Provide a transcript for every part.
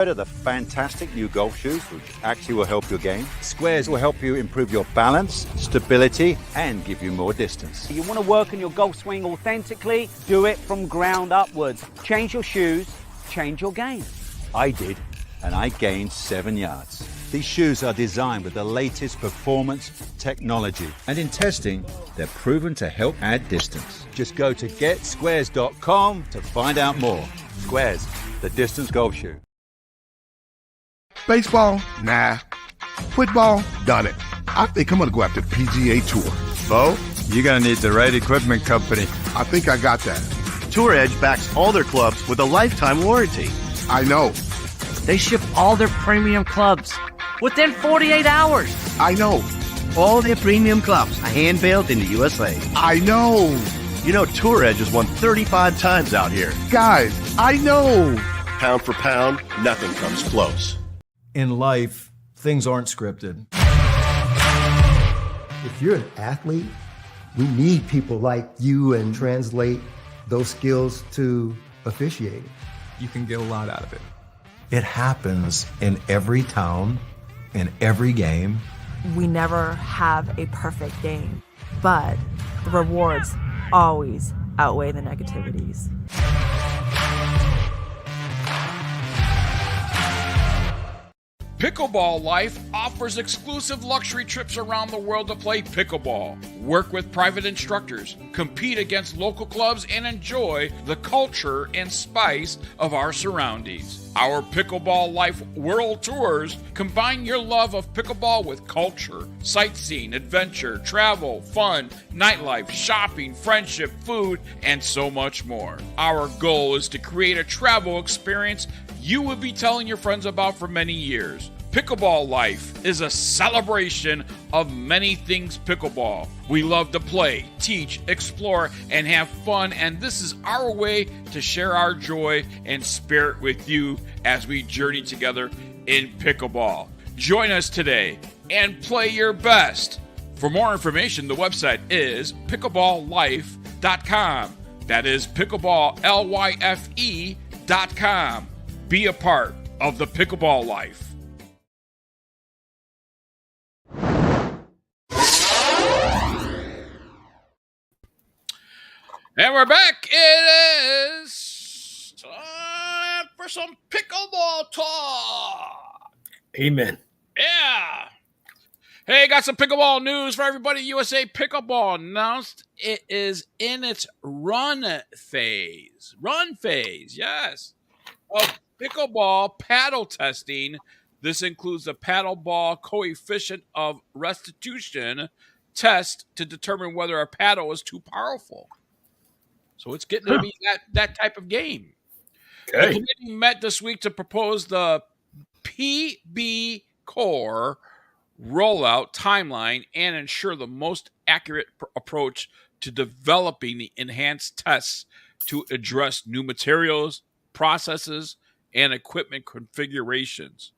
Of the fantastic new golf shoes, which actually will help your game. Squares will help you improve your balance, stability, and give you more distance. You want to work on your golf swing authentically? Do it from ground upwards. Change your shoes, change your game. I did, and I gained 7 yards. These shoes are designed with the latest performance technology, and in testing, they're proven to help add distance. Just go to getsquares.com to find out more. Squares, the distance golf shoe. Baseball? Nah. Football? Done it. I think I'm going to go after PGA Tour. Bo, you're going to need the right equipment company. I think I got that. Tour Edge backs all their clubs with a lifetime warranty. I know. They ship all their premium clubs within 48 hours. I know. All their premium clubs are hand-built in the USA. I know. You know Tour Edge has won 35 times out here. Guys, I know. Pound for pound, nothing comes close. In life, things aren't scripted. If you're an athlete, we need people like you and translate those skills to officiating. You can get a lot out of it. It happens in every town, in every game. We never have a perfect game, but the rewards always outweigh the negativities. Pickleball Life offers exclusive luxury trips around the world to play pickleball, work with private instructors, compete against local clubs, and enjoy the culture and spice of our surroundings. Our Pickleball Life World Tours combine your love of pickleball with culture, sightseeing, adventure, travel, fun, nightlife, shopping, friendship, food, and so much more. Our goal is to create a travel experience you will be telling your friends about for many years. Pickleball Life is a celebration of many things pickleball. We love to play, teach, explore, and have fun, and this is our way to share our joy and spirit with you as we journey together in pickleball. Join us today and play your best. For more information, the website is pickleballlife.com. That is pickleballlife.com. Be a part of the Pickleball Life. And we're back. It is time for some pickleball talk. Amen. Yeah. Hey, got some pickleball news for everybody. USA Pickleball announced it is in its run phase. Run phase, yes. Of pickleball paddle testing. This includes the paddle ball coefficient of restitution test to determine whether a paddle is too powerful. So it's getting to be that type of game. Okay. The committee met this week to propose the PB Core rollout timeline and ensure the most accurate approach to developing the enhanced tests to address new materials, processes, and equipment configurations.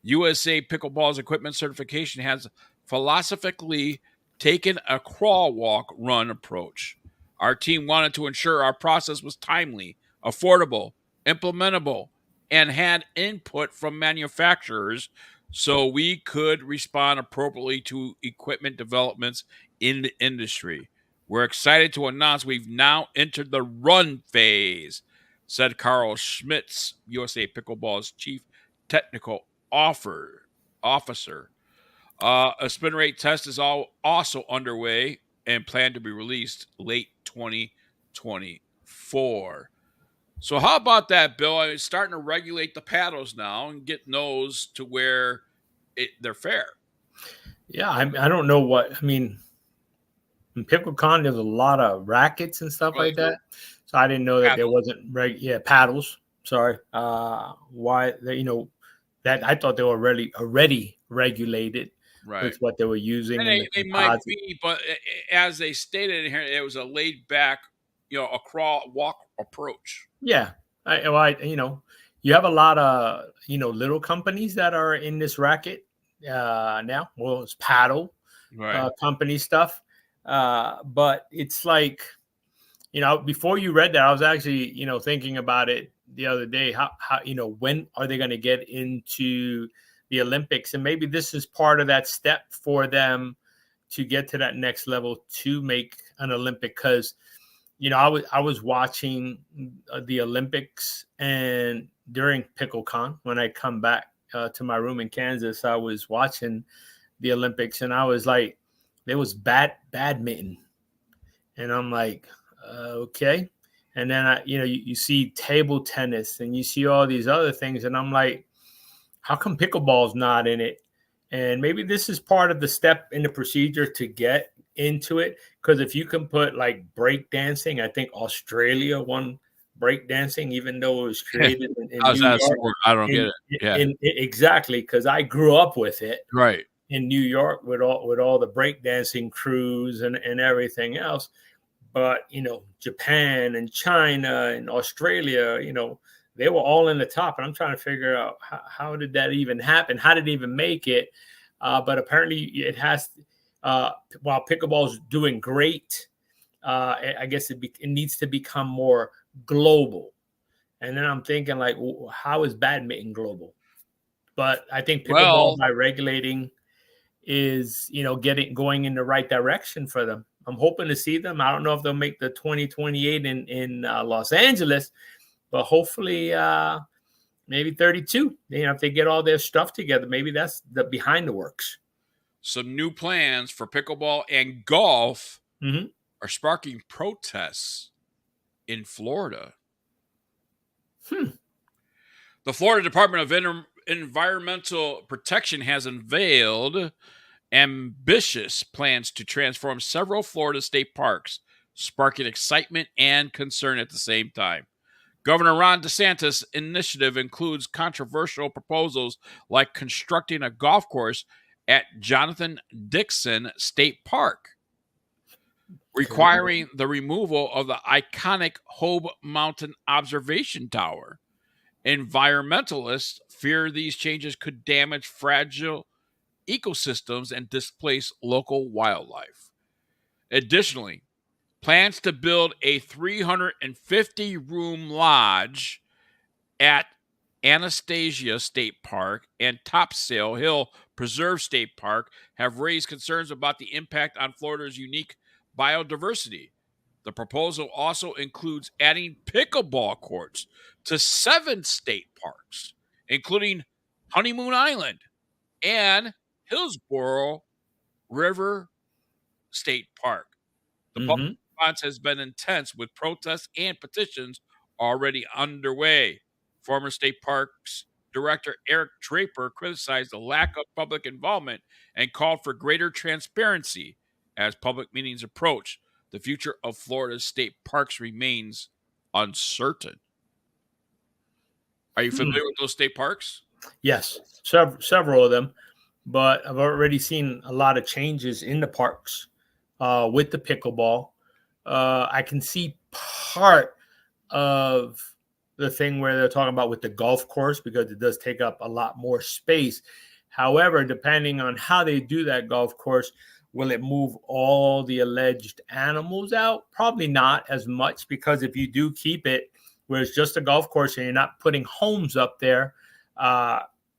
USA Pickleball's equipment certification has philosophically taken a crawl, walk, run approach. Our team wanted to ensure our process was timely, affordable, implementable, and had input from manufacturers so we could respond appropriately to equipment developments in the industry. We're excited to announce we've now entered the run phase, said Carl Schmitz, USA Pickleball's chief technical officer. A spin rate test is also underway and planned to be released late 2024. So how about that, Bill? It's starting to regulate the paddles now and getting those to where they're fair. Yeah, I don't know what – I mean, in PickleCon, there's a lot of rackets and stuff like that. So I didn't know that there wasn't paddles. Sorry. Why that I thought they were already regulated with what they were using. And they might be, but as they stated in here, it was a laid back, a crawl walk approach. Yeah. You have a lot of little companies that are in this racket now. Well, it's paddle company stuff. But it's like, before you read that, I was actually, thinking about it, the other day, how when are they going to get into the Olympics? And maybe this is part of that step for them to get to that next level to make an Olympic. Because I was watching the Olympics, and during PickleCon, when I come back to my room in Kansas, I was watching the Olympics, and I was like, there was badminton, and I'm like, okay. And then you see table tennis, and you see all these other things, and I'm like, how come pickleball's not in it? And maybe this is part of the step in the procedure to get into it. Because if you can put like break dancing, I think Australia won break dancing, even though it was created in How's New that York. sport? I don't get it. Yeah. Exactly, because I grew up with it. Right. In New York with all the breakdancing crews and everything else. But Japan and China and Australia, they were all in the top. And I'm trying to figure out how did that even happen? How did it even make it? But apparently it has, while pickleball is doing great, I guess it needs to become more global. And then I'm thinking, like, how is badminton global? But I think pickleball, by regulating, is going in the right direction for them. I'm hoping to see them. I don't know if they'll make the 2028 in Los Angeles, but hopefully maybe 32. If they get all their stuff together, maybe that's the behind the works. Some new plans for pickleball and golf Mm-hmm. are sparking protests in Florida. The Florida Department of Environmental Protection has unveiled ambitious plans to transform several Florida state parks, sparking excitement and concern at the same time. Governor Ron DeSantis' initiative includes controversial proposals like constructing a golf course at Jonathan Dixon State Park, requiring the removal of the iconic Hobe Mountain Observation Tower. Environmentalists fear these changes could damage fragile ecosystems and displace local wildlife. Additionally, plans to build a 350-room lodge at Anastasia State Park and Topsail Hill Preserve State Park have raised concerns about the impact on Florida's unique biodiversity. The proposal also includes adding pickleball courts to 7 state parks, including Honeymoon Island and Hillsborough River State Park. The public response has been intense, with protests and petitions already underway. Former state parks director Eric Draper criticized the lack of public involvement and called for greater transparency as public meetings approach. The future of Florida's state parks remains uncertain. Are you familiar with those state parks? Yes, several of them. But I've already seen a lot of changes in the parks with the pickleball. I can see part of the thing where they're talking about with the golf course, because it does take up a lot more space. However, depending on how they do that golf course, will it move all the alleged animals out? Probably not as much, because if you do keep it where it's just a golf course and you're not putting homes up there,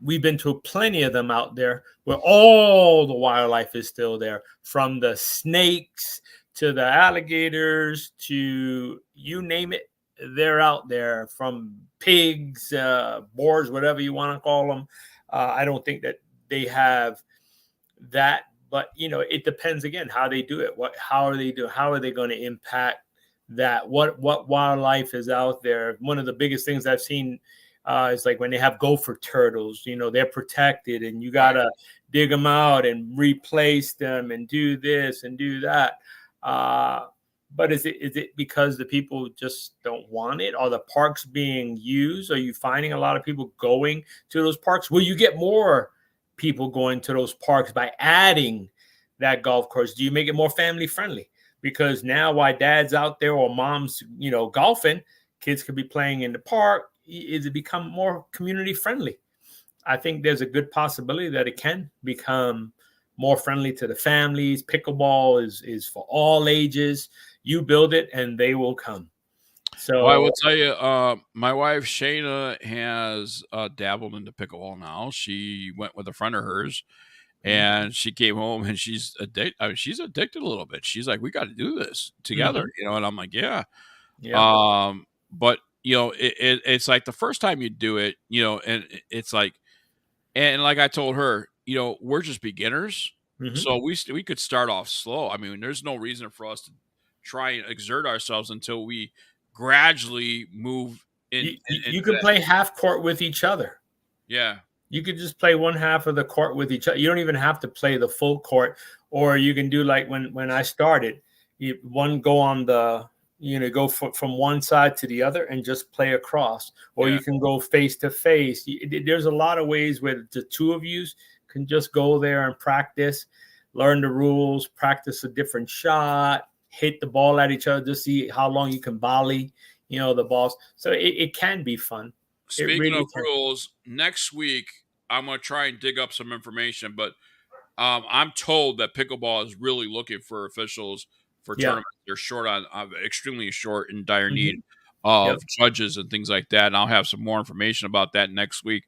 we've been to plenty of them out there where all the wildlife is still there, from the snakes to the alligators to you name it. They're out there, from pigs, boars, whatever you want to call them. I don't think that they have that, but it depends again how they do it. How are they going to impact that? What wildlife is out there? One of the biggest things I've seen is like when they have gopher turtles, they're protected, and you got to dig them out and replace them and do this and do that. But is it because the people just don't want it? Are the parks being used? Are you finding a lot of people going to those parks? Will you get more people going to those parks by adding that golf course? Do you make it more family friendly? Because now, while dad's out there or mom's, golfing, kids could be playing in the park. Is it become more community friendly? I think there's a good possibility that it can become more friendly to the families. Pickleball is for all ages. You build it and they will come. So Well, I will tell you, my wife Shayna has dabbled into pickleball now. She went with a friend of hers, and she came home and she's addicted. I mean, she's addicted a little bit. She's like, "We got to do this together," And I'm like, "Yeah." But it's like the first time you do it, and it's like, and like I told her, we're just beginners, so we could start off slow. I mean, there's no reason for us to try and exert ourselves until we gradually move in. You can play half court with each other. Yeah. You could just play one half of the court with each other. You don't even have to play the full court, or you can do like when I started, one go on the, go from one side to the other and just play across, or you can go face to face. There's a lot of ways where the two of you can just go there and practice, learn the rules, practice a different shot, hit the ball at each other to see how long you can volley, the balls. So it can be fun. Speaking of rules, next week I'm going to try and dig up some information, but I'm told that pickleball is really looking for officials for tournaments. They're short on extremely short in dire need of judges and things like that. And I'll have some more information about that next week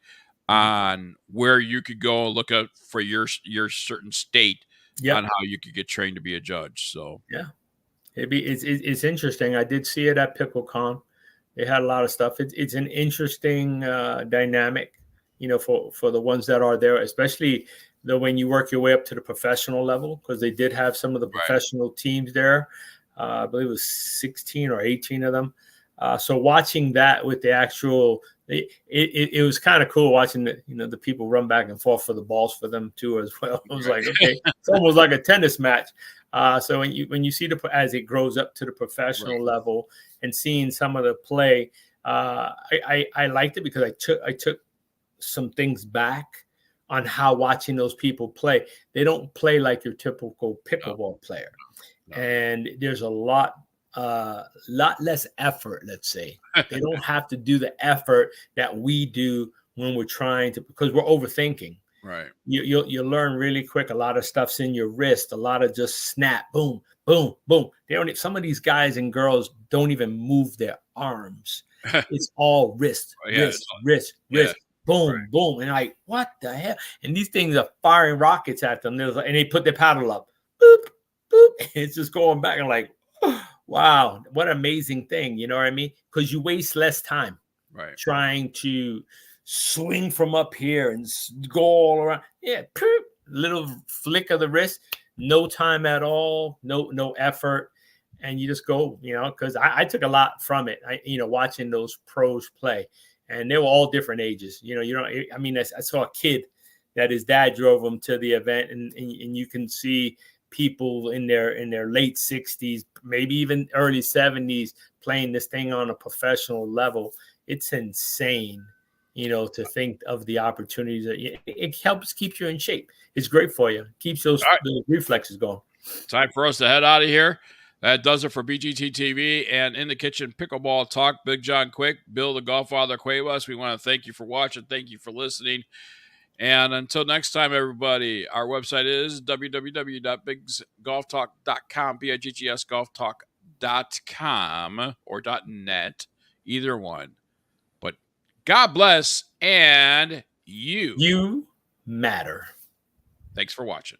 on where you could go look up for your certain state on how you could get trained to be a judge. So it's interesting. I did see it at PickleCon. They had a lot of stuff. It's an interesting dynamic, for the ones that are there, especially when you work your way up to the professional level, because they did have some of the professional teams there. I believe it was 16 or 18 of them. So watching that with the actual, it was kind of cool watching the people run back and forth for the balls for them too as well. I was like, okay, it's almost like a tennis match. So when you see as it grows up to the professional level and seeing some of the play, I liked it because I took some things back on how watching those people play. They don't play like your typical pickleball player, and there's a lot less effort. Let's say they don't have to do the effort that we do when we're trying to, because we're overthinking. Right. You learn really quick. A lot of stuff's in your wrist. A lot of just snap, boom, boom, boom. They don't. Some of these guys and girls don't even move their arms. It's all wrist, wrist. Boom, boom. And like, what the hell? And these things are firing rockets at them. And they put their paddle up. Boop, boop. It's just going back and like, wow, what an amazing thing. You know what I mean? Because you waste less time trying to swing from up here and go all around. Yeah, little flick of the wrist, no time at all, no effort. And you just go, because I took a lot from it, watching those pros play. And they were all different ages. I saw a kid that his dad drove him to the event, and you can see people in their late 60s, maybe even early 70s, playing this thing on a professional level. It's insane, to think of the opportunities that it helps keep you in shape. It's great for you. Keeps those reflexes going. Time for us to head out of here. That does it for BGT TV and In the Kitchen Pickleball Talk. Big John Quick, Bill the Golffather Cuevas. We want to thank you for watching. Thank you for listening. And until next time, everybody, our website is www.bigsgolftalk.com, BIGGS golftalk.com or .net, either one. But God bless, and you matter. Thanks for watching.